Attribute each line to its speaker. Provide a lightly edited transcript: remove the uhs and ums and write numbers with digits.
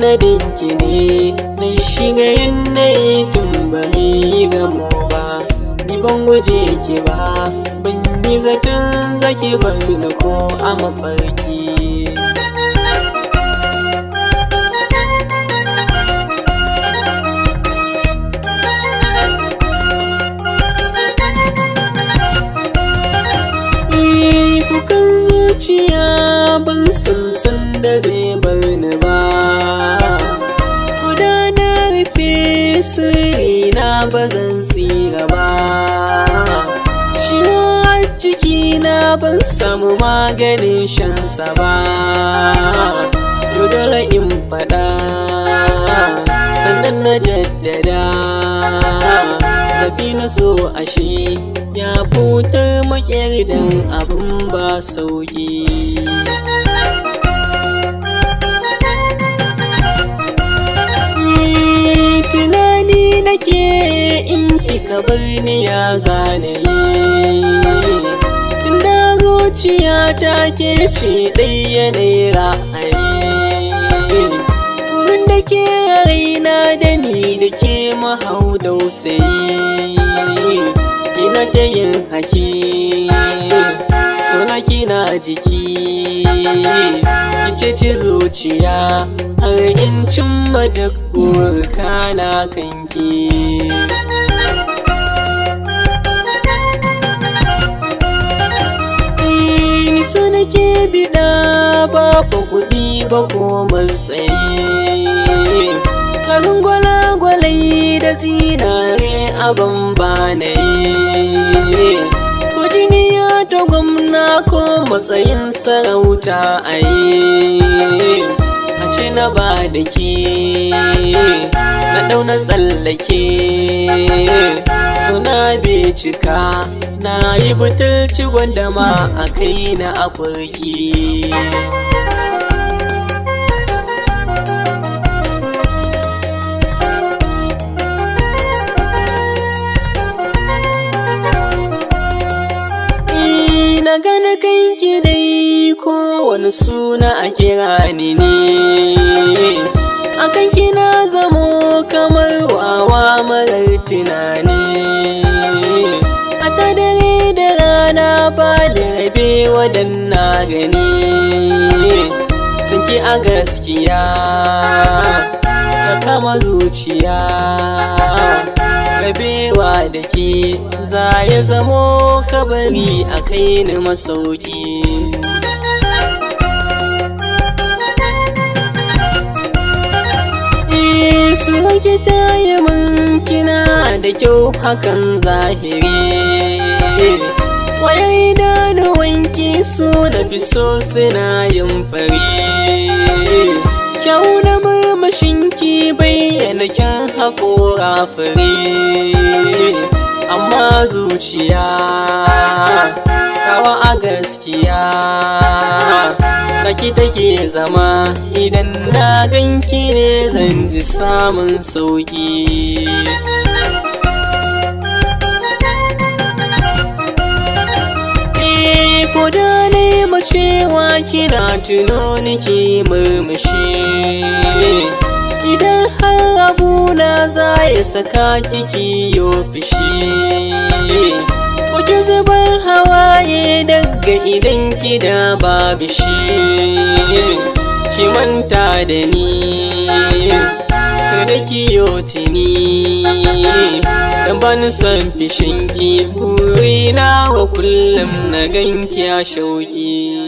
Speaker 1: sanadinki ne na shiga yanayi tun bari gamo ba. Ni ban guje ki ba, ban yi zaton zaki bar ni ko a mafarki. Kukan zuciya ban san da zai bar ni ba, kuda na rufe sirrina ba zan tsira ba. Ciwo a jikina ban samu maganin shansa ba, dole in faɗa sannan na jaddada. Zafi na so ashe ya fitar maƙyar dan abin ba sauƙi. Tunani nake in kika bar ni ya zanayi, tunda zuciya ta ke ce ɗaya na ra'ayi. Wurin da ke raina da ni da ke mahau dausayi, ina ta yin haki suna kina jiki. Kice ce zuciya har in cimma duk burkana kanki. Ni so nake bida ba kuɗi ba ko matsayi, karin gwalagwalai da zinare abin banayi. Kudiniya ta gwamna ko matsayin sarauta a yi, a ce na ba da ke na ɗauna tsallake. Suna bai cika na yi butulci gwanda ma a kai na akwai. Na gane kanki dai kowane suna a kira ni ne, a kanki na zamo kamar wawa marar tunani. A ta dare da rana ba da rabe wadanna gani, sanki a gaskiya ta kama zuciya. Rabewa da ke za ya zamo kabari a kai ni masauki. Su rage ta yi min kina da kyau hakan zahiri, kwayar idanuwanki su na fi so suna yin fari. Kyau na murmushinki bayyana kyan haƙora fari, amma zuciya tawa a gaskiya saki take zama. Idan na ganki ne zan ji samun sauƙi. Ko da ne macewa kina tuno niki murmushi, idan har abuna za ya saka kiki yo fishi. Kuke zubar hawaye daga idan ki da babu shi, ki manta da ni kada ki yo tuni. Dan bani san fishinki burina wa kullum na ganki a shauƙi.